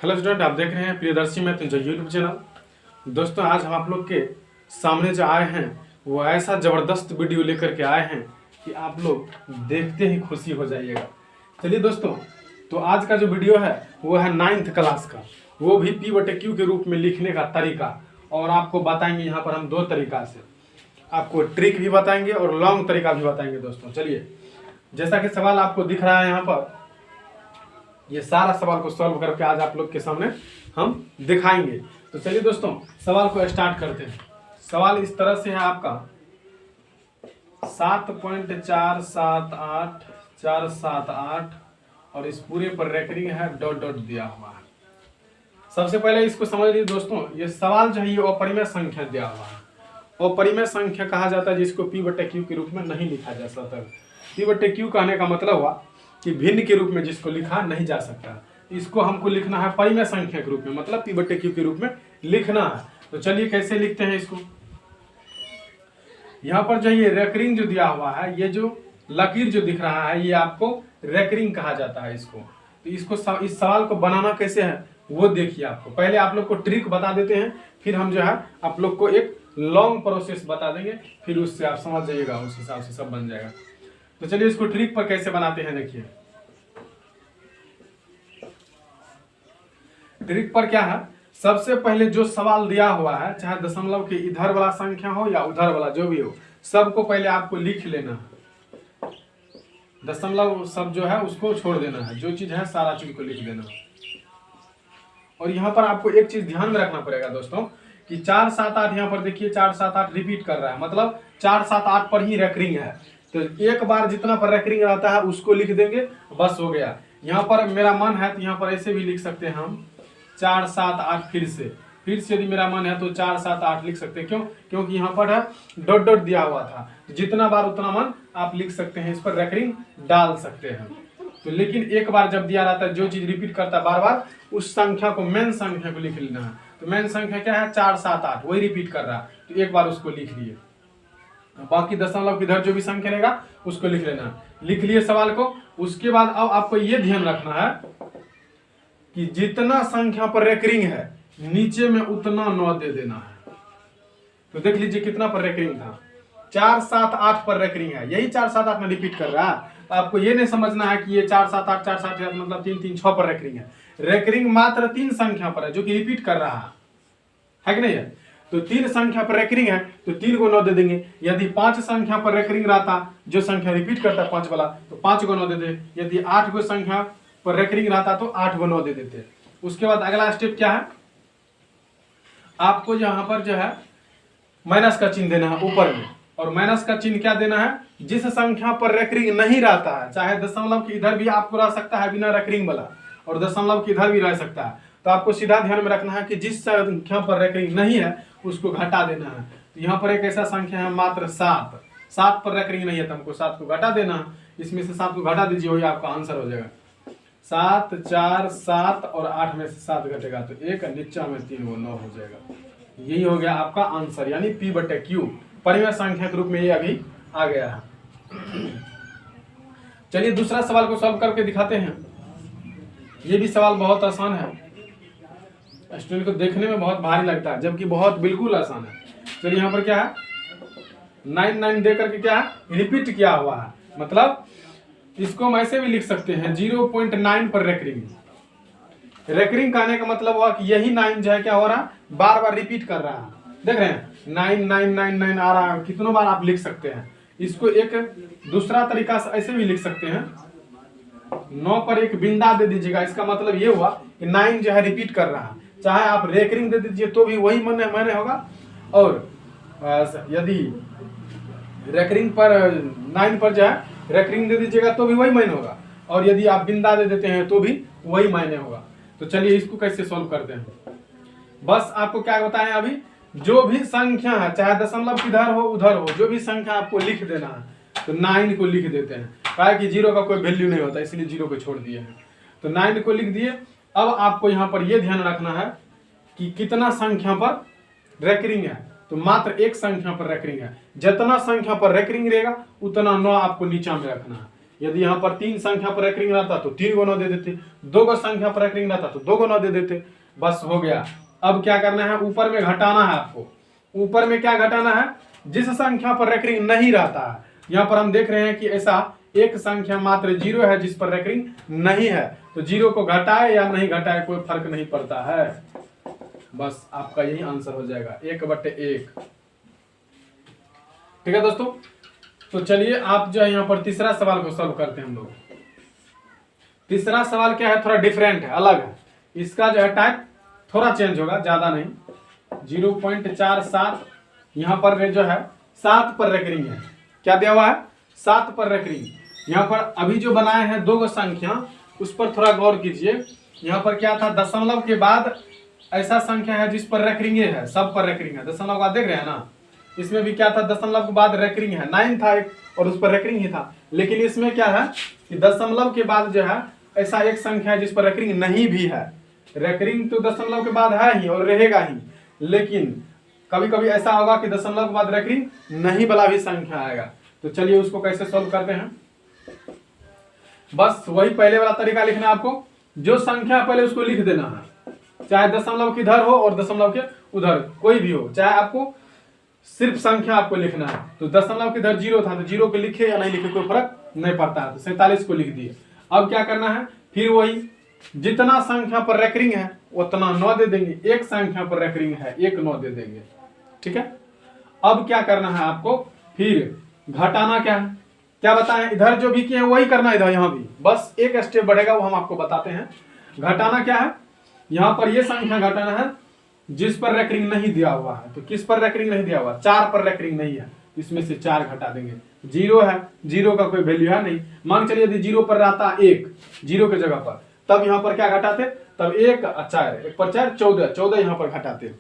Hello student, आप देख रहे हैं प्रियदर्शी मैथ यूट्यूब चैनल। दोस्तों, आज हम आप लोग के सामने जो आए हैं वो ऐसा ज़बरदस्त वीडियो लेकर के आए हैं कि आप लोग देखते ही खुशी हो जाइएगा। चलिए दोस्तों, तो आज का जो वीडियो है वो है 9th क्लास का, वो भी P/Q के रूप में लिखने का तरीका। और आपको बताएंगे यहाँ पर हम दो तरीका से, आपको ट्रिक भी बताएंगे और लॉन्ग तरीका भी बताएंगे। दोस्तों चलिए, जैसा कि सवाल आपको दिख रहा है यहाँ पर, ये सारा सवाल को सॉल्व करके आज आप लोग के सामने हम दिखाएंगे। तो चलिए दोस्तों, सवाल को स्टार्ट करते हैं। सवाल इस तरह से है आपका 7.478478 और इस पूरे पर रेकरिंग है, डॉट डॉट दिया हुआ है। सबसे पहले इसको समझ लीजिए दोस्तों, ये सवाल जो है ये अपरिमेय संख्या दिया हुआ है। अपरिमेय संख्या कहा जाता है जिसको P/Q के रूप में नहीं लिखा जा सकता। P/Q कहने का मतलब हुआ कि भिन्न के रूप में जिसको लिखा नहीं जा सकता, इसको हमको लिखना है परिमेय संख्या के रूप में, मतलब P/Q के रूप में लिखना है। तो चलिए कैसे लिखते हैं इसको। यहाँ पर जो ये रेकरिंग जो दिया हुआ है, ये जो लकीर जो दिख रहा है, ये आपको रेकरिंग कहा जाता है इसको। तो इसको इस सवाल को बनाना कैसे है वो देखिए। आपको पहले आप लोग को ट्रिक बता देते हैं, फिर हम जो है आप लोग को एक लॉन्ग प्रोसेस बता देंगे, फिर उससे आप समझ जाइएगा, उस हिसाब से सब बन जाएगा। तो चलिए इसको ट्रिक पर कैसे बनाते हैं देखिए। ट्रिक पर क्या है, सबसे पहले जो सवाल दिया हुआ है, चाहे दशमलव के इधर वाला संख्या हो या उधर वाला जो भी हो, सबको पहले आपको लिख लेना है। दशमलव सब जो है उसको छोड़ देना है, जो चीज है सारा चीज को लिख देना। और यहाँ पर आपको एक चीज ध्यान में रखना पड़ेगा दोस्तों कि 4 7 8, यहाँ पर देखिए 4 7 8 रिपीट कर रहा है, मतलब 4 7 8 पर ही रेकरिंग है। तो एक बार जितना पर रेकरिंग रहता है उसको लिख देंगे, बस हो गया। यहाँ पर मेरा मन है तो यहाँ पर ऐसे भी लिख सकते हैं हम 4 7 8, फिर से यदि मेरा मन है तो 4 7 8 लिख सकते हैं। क्यों? क्योंकि यहाँ पर है डॉट डॉट दिया हुआ था, जितना बार उतना मन आप लिख सकते हैं, इस पर रेकरिंग डाल सकते हैं। तो लेकिन एक बार जब दिया रहता है, जो चीज रिपीट करता है बार बार, उस संख्या को, मेन संख्या को लिख लेना है। तो मेन संख्या क्या है? 4 7 8, वही रिपीट कर रहा है, तो एक बार उसको लिख लिए। बाकी दशमलव किधर जो भी संख्या रहेगा उसको लिख लेना। लिख लिए सवाल को। उसके बाद अब आपको ये ध्यान रखना है कि जितना संख्या पर रेकरिंग है नीचे में उतना 9 दे देना है। तो देख लीजिए कितना पर रेकरिंग था, 4 7 8 पर रेकरिंग है, यही 4 7 8 में रिपीट कर रहा है। तो आपको ये नहीं समझना है कि ये 4 7 8 4 7 8 मतलब 3 3 6 पर रेकरिंग है। रेकरिंग मात्र 3 संख्या पर है जो कि रिपीट कर रहा है कि नहीं है। तो 3 संख्या पर रेकरिंग है तो 3 को 9 दे देंगे। यदि 5 संख्या पर रेकरिंग रहता, जो संख्या रिपीट करता 5 वाला, तो 5 को 9 दे दे। यदि 8 को संख्या पर रेकरिंग रहता तो 8 को 9 दे देते। उसके बाद अगला स्टेप क्या है, आपको यहाँ पर जो है माइनस का चिन्ह देना है ऊपर में। और माइनस का चिन्ह क्या देना है, जिस संख्या पर रेकरिंग नहीं रहता है, चाहे दशमलव के इधर भी आपको रह सकता है बिना रेकरिंग वाला, और दशमलव के इधर भी रह सकता है। तो आपको सीधा ध्यान में रखना है कि जिस संख्या पर रेकरिंग नहीं है उसको घटा देना है। तो यहाँ पर एक ऐसा संख्या है मात्र 7 पर रेकरिंग नहीं है, तो हमको 7 को घटा देना है। इसमें से 7 को घटा दीजिए, वही आपका आंसर हो जाएगा। 7 4 7 और 8 में से 7 घटेगा तो 1, नीचा में 3 वो 9 हो जाएगा। यही हो गया आपका आंसर, यानी P/Q परिमेय संख्या के रूप में ये अभी आ गया है। चलिए दूसरा सवाल को सॉल्व करके दिखाते हैं। ये भी सवाल बहुत आसान है, स्टूडेंट को देखने में बहुत भारी लगता है, जबकि बहुत बिल्कुल आसान है। चलिए यहाँ पर क्या है, 9 9 दे करके क्या है, रिपीट किया हुआ है, मतलब इसको हम ऐसे भी लिख सकते हैं 0.9 पर रेकरिंग। रेकरिंग कहने का मतलब हुआ कि यही 9 जो है क्या हो रहा है, बार बार रिपीट कर रहा है। देख रहे हैं 9 9 9 9 आ रहा है, कितनों बार आप लिख सकते हैं। इसको एक दूसरा तरीका से ऐसे भी लिख सकते हैं, 9 पर एक बिंदा दे दीजिएगा। इसका मतलब ये हुआ कि 9 जो है रिपीट कर रहा है, चाहे आप रेकरिंग दे दीजिए तो भी वही माने होगा। और यदि रेकरिंग पर 9 पर जो है रेकरिंग दे दीजिएगा तो भी वही मायने होगा, और यदि आप बिंदा दे देते हैं तो भी वही मायने होगा। तो चलिए इसको कैसे सॉल्व करते हैं। बस आपको क्या बताएं, अभी जो भी संख्या है, चाहे दशमलव किधर हो उधर हो, जो भी संख्या आपको लिख देना है, तो 9 को लिख देते हैं। कहा कि 0 का कोई वैल्यू नहीं होता, इसलिए 0 को छोड़ दिए हैं। तो 9 को लिख दिए। अब आपको यहाँ पर यह ध्यान रखना है कि कितना संख्या पर रेकरिंग है, तो मात्र एक संख्या पर रेकरिंग है। जितना संख्या पर रेकरिंग रहेगा उतना 9 आपको नीचा में रखना है, यदि यहाँ पर 3 संख्या पर रेकरिंग रहता तो 3 गो 9 दे देते, 2 गो संख्या पर रेकरिंग रहता तो 2 गो 9 दे देते। बस हो गया। अब क्या करना है, ऊपर में घटाना है आपको। ऊपर में क्या घटाना है, जिस संख्या पर रेकरिंग नहीं रहता है, यहाँ पर हम देख रहे हैं कि ऐसा एक संख्या मात्र 0 है जिस पर रेकरिंग नहीं है, तो 0 को घटाए या नहीं घटाए कोई फर्क नहीं पड़ता है। बस आपका यही आंसर हो जाएगा 1/1। ठीक है दोस्तों, तो चलिए आप जो है यहाँ पर तीसरा सवाल को सॉल्व करते हैं हम लोग। तीसरा सवाल क्या है, थोड़ा डिफरेंट है, अलग है। इसका जो है टाइप थोड़ा चेंज होगा, ज्यादा नहीं। 0.47 यहाँ पर जो है 7 पर रेकरिंग है। क्या दिया हुआ है, 7 पर रेकरिंग। यहाँ पर अभी जो बनाए हैं 2 गो संख्या, उस पर थोड़ा गौर कीजिए। यहाँ पर क्या था, दशमलव के बाद ऐसा संख्या है जिस पर रेकरिंग है, सब पर रेकरिंग है। दशमलव के बाद देख रहे हैं ना, इसमें भी क्या था, दशमलव के बाद रेकरिंग है, 9 था एक और उस पर रेकरिंग ही था। लेकिन इसमें क्या है कि दशमलव के बाद जो है ऐसा एक संख्या है जिस पर रेकरिंग नहीं भी है। रेकरिंग तो दशमलव के बाद है ही और रहेगा ही, लेकिन कभी कभी ऐसा होगा कि दशमलव के बाद रेकरिंग नहीं वाला भी संख्या आएगा। तो चलिए उसको कैसे सॉल्व करते हैं। बस वही पहले वाला तरीका लिखना है आपको, जो संख्या पहले उसको लिख देना है, चाहे दशमलव किधर हो और दशमलव के उधर कोई भी हो, चाहे आपको सिर्फ संख्या आपको लिखना है। तो दशमलव के इधर 0 था तो 0 को लिखे या नहीं लिखे कोई फर्क नहीं पड़ता है, तो 47 को लिख दिए। अब क्या करना है, फिर वही जितना संख्या पर रेकरिंग है उतना 9 दे देंगे, एक संख्या पर रेकरिंग है 1 9 दे देंगे। ठीक है, अब क्या करना है आपको, फिर घटाना क्या है, क्या बताएं, इधर जो भी किए हैं वही करना है, इधर यहाँ भी बस एक स्टेप बढ़ेगा, वो हम आपको बताते हैं। घटाना क्या है, यहाँ पर ये संख्या घटाना है जिस पर रेकरिंग नहीं दिया हुआ है। तो किस पर रेकरिंग नहीं दिया हुआ, 4 पर रेकरिंग नहीं है, इसमें से 4 घटा देंगे। 0 है, 0 का कोई वैल्यू है नहीं, मान चलिए यदि 0 पर रहता 1 0 के जगह पर, तब यहाँ पर क्या घटाते, तब 1 4 1 पर 4 14 यहाँ पर घटाते।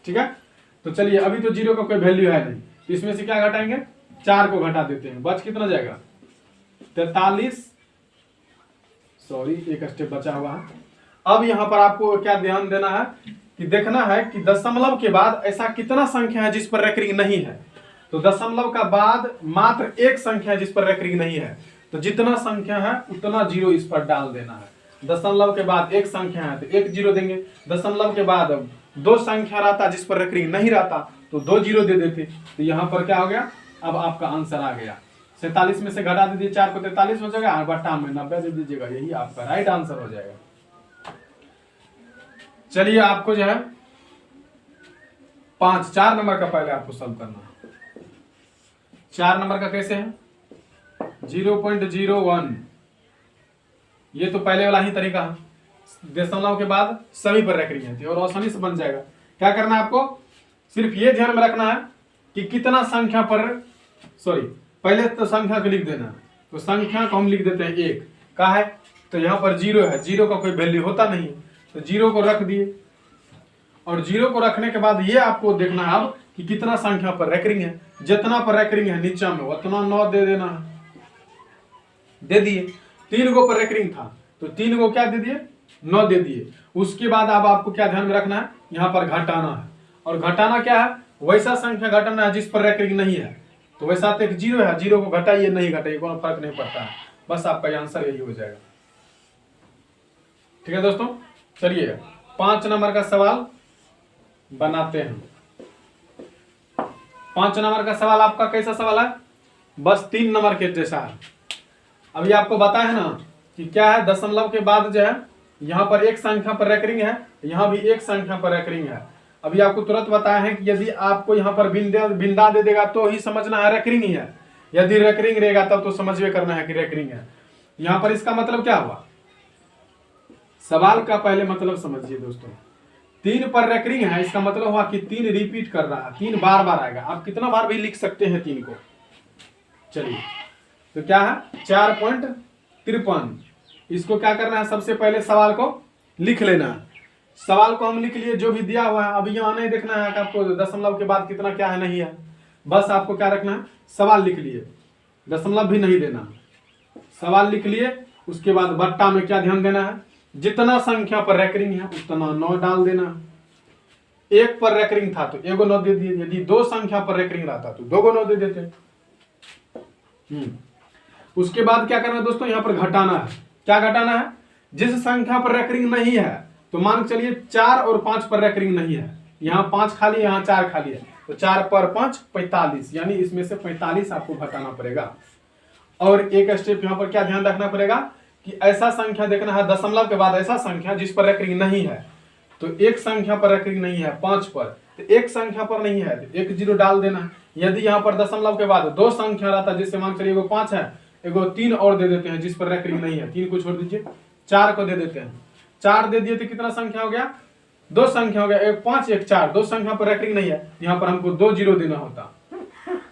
ठीक है, तो चलिए अभी तो 0 का कोई वैल्यू है नहीं, तो इसमें से क्या घटाएंगे, 4 को घटा देते हैं, बच कितना जाएगा 43। सॉरी एक स्टेप बचा हुआ है। अब यहाँ पर आपको क्या ध्यान देना है कि देखना है कि दशमलव के बाद ऐसा कितना संख्या है जिस पर रेकरिंग नहीं है। तो दशमलव का बाद मात्र एक संख्या है जिस पर रेकरिंग नहीं है, तो जितना संख्या है उतना 0 इस पर डाल देना है। दशमलव के बाद एक संख्या है तो 1 0 देंगे, दशमलव के बाद 2 संख्या रहता जिस पर रेकरिंग नहीं रहता तो 2 0 दे देते। तो यहाँ पर क्या हो गया, अब आपका आंसर आ गया। 47 में से घटा दीजिए 4 को, 43 हो जाएगा, और बट्टा में 90 दे दीजिएगा, यही आपका राइट आंसर हो जाएगा। चलिए आपको जो है 4 नंबर का पहले आपको सॉल्व करना है। 4 नंबर का कैसे है, 0.01, ये तो पहले वाला ही तरीका है, दशमलव के बाद सभी पर रेकरिंग है और आसानी से बन जाएगा। क्या करना है आपको, सिर्फ ये ध्यान में रखना है कि कितना संख्या पर, सॉरी पहले तो संख्या को लिख देना। तो संख्या को हम लिख देते हैं 1 का है, तो यहाँ पर 0 है, 0 का कोई वैल्यू होता नहीं, तो 0 को रख दिए। और 0 को रखने के बाद ये आपको देखना है अब कि कितना संख्या पर रेकरिंग है, जितना पर रेकरिंग है नीचे में उतना 9 दे देना है, दे दिए। 3 गो पर रेकरिंग था तो 3 गो क्या दे दिए, 9 दे दिए। उसके बाद अब आपको क्या ध्यान में रखना है, यहाँ पर घटाना है, और घटाना क्या है, वैसा संख्या घटाना है जिस पर रेकरिंग नहीं है। तो वैसा तो 0 है, 0 को घटाइए नहीं घटाइए कोई फर्क नहीं पड़ता है, बस आपका आंसर यही हो जाएगा। ठीक है दोस्तों, चलिए 5 नंबर का सवाल बनाते हैं। 5 नंबर का सवाल आपका कैसा सवाल है, बस 3 नंबर के जैसा है। अभी आपको बताया है ना कि क्या है, दशमलव के बाद जो है यहाँ पर एक संख्या पर रेकरिंग है, यहाँ भी एक संख्या पर रेकरिंग है। अभी आपको तुरंत बताया है कि यदि आपको यहाँ पर बिंदा दे देगा तो ही समझना है रेकरिंग ही है, यदि रेकरिंग रहेगा तब तो समझवे करना है कि रेकरिंग है। यहाँ पर इसका मतलब क्या हुआ, सवाल का पहले मतलब समझिए दोस्तों। 3 पर रेकरिंग है, इसका मतलब हुआ कि 3 रिपीट कर रहा है, 3 बार बार आएगा। आप कितना बार भी लिख सकते हैं 3 को। चलिए तो क्या है 4.53, इसको क्या करना है, सबसे पहले सवाल को लिख लेना है। सवाल को हम लिख लिए, जो भी दिया हुआ है। अभी यहाँ नहीं देखना है कि आपको दशमलव के बाद कितना क्या है नहीं है, बस आपको क्या रखना है, सवाल लिख लिए, दशमलव भी नहीं देना। सवाल लिख लिए, उसके बाद बट्टा में क्या ध्यान देना है, जितना संख्या पर रेकरिंग है उतना 9 डाल देना। 1 पर रेकरिंग था तो 1 9 दे दिए, यदि 2 संख्या पर रेकरिंग रहता तो 2 9 दे देते। उसके बाद क्या करना है दोस्तों, यहाँ पर घटाना है। क्या घटाना है, जिस संख्या पर रेकरिंग नहीं है, तो मान के चलिए 4 और 5 पर रेकरिंग नहीं है, यहाँ 5 खाली है, यहाँ 4 खाली है, तो 4 पर 5 45, यानी इसमें से 45 आपको घटाना पड़ेगा। और एक स्टेप यहाँ पर क्या ध्यान रखना पड़ेगा कि ऐसा संख्या देखना है दशमलव के बाद ऐसा संख्या जिस पर रेकरिंग नहीं है। तो एक संख्या पर रेकरिंग नहीं है 5 पर, तो एक संख्या पर नहीं है तो 1 0 डाल देना है। यदि यहाँ पर दशमलव के बाद 2 संख्या रहता है, जिससे मान चलिए एगो 5 है, एगो 3 और दे देते हैं जिस पर रेकरिंग नहीं है, 3 को छोड़ दीजिए, 4 को दे देते हैं। 4 दे दिए तो कितना संख्या हो गया, 2 संख्या हो गया, एक 5 एक 4, 2 संख्या पर रेकरिंग नहीं है, यहाँ पर हमको 2 0 देना होता,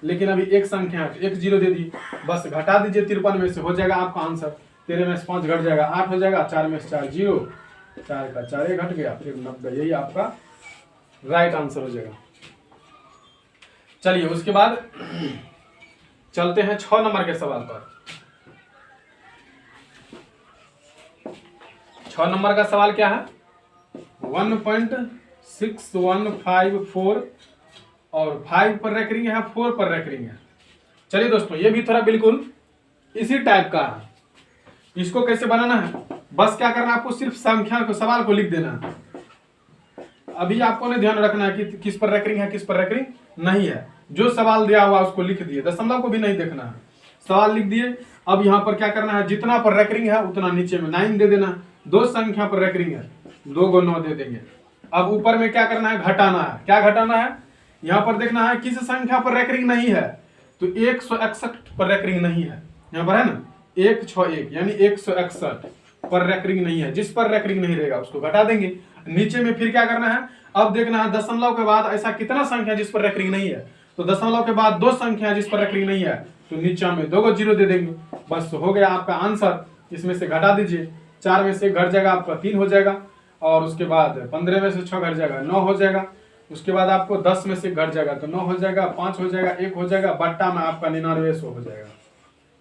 लेकिन अभी एक संख्या है, 1 0 दे दी, बस घटा दीजिए 53 में से, हो जाएगा आपका आंसर। 13 में से 5 घट जाएगा 8 हो जाएगा, 4 में से 4 0, 4 का 4 घट गया, फिर 90, यही आपका राइट आंसर हो जाएगा। चलिए उसके बाद चलते हैं 6 नंबर के सवाल पर। 6 नंबर का सवाल क्या है, 1.6154 और 5 पर रेकरिंग है, 4 पर रेकरिंग है। चलिए दोस्तों ये भी थोड़ा बिल्कुल इसी टाइप का है। इसको कैसे बनाना है, बस क्या करना है, आपको सिर्फ संख्या को, सवाल को लिख देना है। अभी आपको ने ध्यान रखना है कि किस पर रेकरिंग है, किस पर रेकरिंग नहीं है। जो सवाल दिया हुआ उसको लिख दिए, दशमलव को भी नहीं देखना है, सवाल लिख दिए। अब यहाँ पर क्या करना है, जितना पर रेकरिंग है उतना नीचे में 9 दे देना। 2 संख्या पर रेकरिंग है, 2 को 9 दे देंगे। अब ऊपर में क्या करना है, घटाना है। क्या घटाना है, यहाँ पर देखना है किस संख्या पर रेकरिंग नहीं है, तो 161 पर रेकरिंग नहीं है, यहाँ पर है ना 161, यानी 161 पर रेकरिंग नहीं है। जिस पर रेकरिंग नहीं रहेगा उसको घटा देंगे। नीचे में फिर क्या करना है, अब देखना है दशमलव के बाद ऐसा कितना संख्या जिस पर रेकरिंग नहीं है, तो दशमलव के बाद 2 संख्या जिस पर रेकरिंग नहीं है, तो नीचे में 2 को 0 दे देंगे, बस हो गया आपका आंसर। इसमें से घटा दीजिए, 4 में से घट जाएगा आपका 3 हो जाएगा, और उसके बाद 15 में से 6 घट जाएगा 9 हो जाएगा। उसके बाद आपको 10 में से घट जाएगा तो 9 हो जाएगा, 5 हो जाएगा, 1 हो जाएगा, बट्टा में आपका 99 हो जाएगा।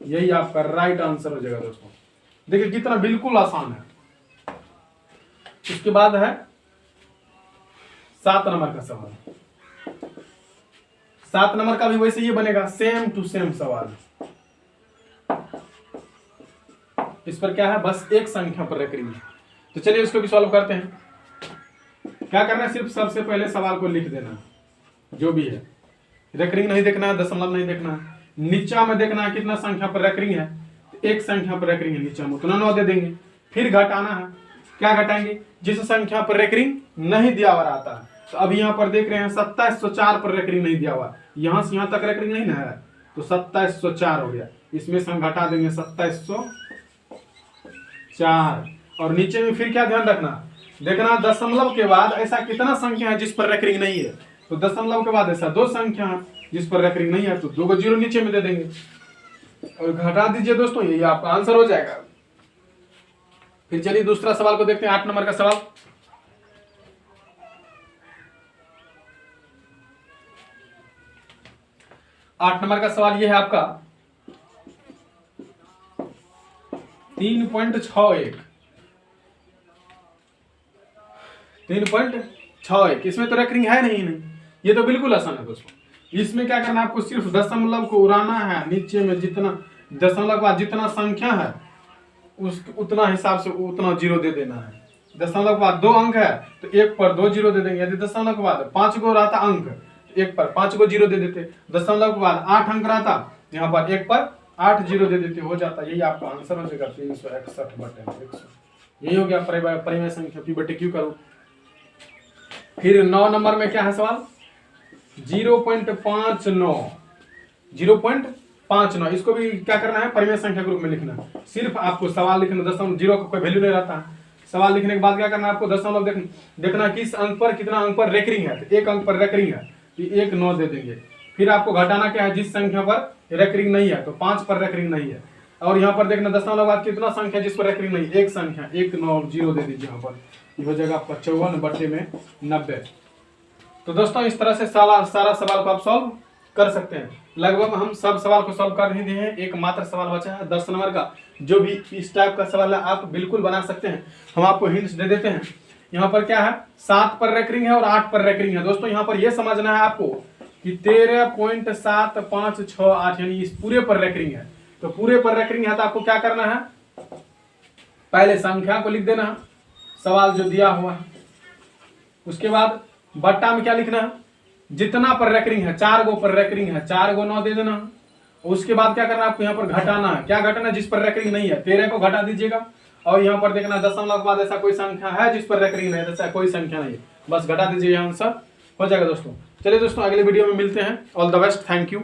यही आपका राइट आंसर हो जाएगा दोस्तों। देखिए कितना बिल्कुल आसान है। उसके बाद है 7 नंबर का सवाल। 7 नंबर का भी वैसे ही बनेगा, सेम टू सेम सवाल। इस पर क्या है, बस एक संख्या पर रेकरिंग है। तो चलिए इसको भी सॉल्व करते हैं। क्या करना है, सिर्फ सबसे पहले सवाल को लिख देना, जो भी है। रेकरिंग नहीं देखना है, दशमलव नहीं देखना है, नीचा में देखना है कितना संख्या पर रेकरिंग है, तो एक संख्या पर रेकरिंग है, नीचा में उतना 9 दे देंगे। फिर घटाना है, क्या घटाएंगे, जिस संख्या पर रेकरिंग नहीं दिया हुआ रहता है। तो अभी यहाँ पर देख रहे हैं 2704 पर रेकरिंग नहीं दिया हुआ, यहाँ से यहाँ तक रेकरिंग नहीं ना है, तो 2704 हो गया। इसमें से हम घटा देंगे 2704, और नीचे में फिर क्या ध्यान रखना, देखना दशमलव के बाद ऐसा कितना संख्या है जिस पर रेकरिंग नहीं है, तो दशमलव के बाद ऐसा 2 संख्या है जिस पर रेकरिंग नहीं है, तो 2 को 0 नीचे में दे देंगे और घटा दीजिए दोस्तों, यही आपका आंसर हो जाएगा। फिर चलिए दूसरा सवाल को देखते हैं, 8 नंबर का सवाल। 8 नंबर का सवाल यह है आपका 3.61। 3.61, इसमें तो रेकरिंग है नहीं, ये तो बिल्कुल आसान है दोस्तों। इसमें क्या करना है, आपको सिर्फ दशमलव को उड़ाना है, नीचे में जितना दशमलव के बाद जितना संख्या है उस उतना हिसाब से उतना 0 दे देना है। दशमलव के बाद 2 अंक है तो 1 पर 2 0 दे देंगे। यदि दशमलव के बाद 5 को रहता अंक, 1 पर 5 को 0 दे देते। दशमलव के बाद 8 अंक रहता, यहाँ पर 1 पर 8 0 दे देते, हो जाता। यही आपका आंसर हो जाएगा 361/100। यही हो गया परिमेय संख्या P बटे Q करो। फिर 9 नंबर में क्या है सवाल, 0.59। 0.59, इसको भी क्या करना है, परिमेय संख्या के रूप में लिखना है। सिर्फ आपको सवाल लिखना, दशमलव 0 का कोई वैल्यू नहीं रहता है। सवाल लिखने के बाद क्या करना है, आपको दशमलव देखना किस अंक पर कितना अंक पर रेकरिंग है, तो 1 अंक पर रेकरिंग है तो 1 9 दे देंगे। फिर आपको घटाना क्या है, जिस संख्या पर रेकरिंग नहीं है, तो 5 पर रेकरिंग नहीं है। और यहाँ पर देखना दशमलव बाद कितना संख्या जिस पर रेकरिंग नहीं, एक संख्या 1 9 0 दे दीजिए। यहाँ पर ये हो जाएगा आपका 54/90। तो दोस्तों इस तरह से सारा सवाल को आप सॉल्व कर सकते हैं। लगभग हम सब सवाल को सॉल्व कर ही दिए हैं, एक मात्र सवाल बचा है 10 नंबर का। जो भी इस टाइप का सवाल है आप बिल्कुल बना सकते हैं, हम आपको हिंट्स दे देते हैं। यहाँ पर क्या है, 7 पर रेकरिंग है और 8 पर रेकरिंग है। दोस्तों यहाँ पर यह समझना है आपको कि 13.7568 यानी इस पूरे पर रेकरिंग है। तो पूरे पर रेकरिंग है तो आपको क्या करना है, पहले संख्या को लिख देना है, सवाल जो दिया हुआ है। उसके बाद बट्टा में क्या लिखना है, जितना पर रेकरिंग है, 4 गो पर रेकरिंग है, 4 गो 9 दे देना है। उसके बाद क्या करना है आपको, यहाँ पर घटाना है। क्या घटाना है, जिस पर रेकरिंग नहीं है 13 को घटा दीजिएगा। और यहाँ पर देखना दशमलव के बाद ऐसा कोई संख्या है जिस पर रेकरिंग नहीं है, ऐसा कोई संख्या नहीं है, बस घटा दीजिए, आंसर हो जाएगा दोस्तों। चलिए दोस्तों अगले वीडियो में मिलते हैं। All the best, thank you.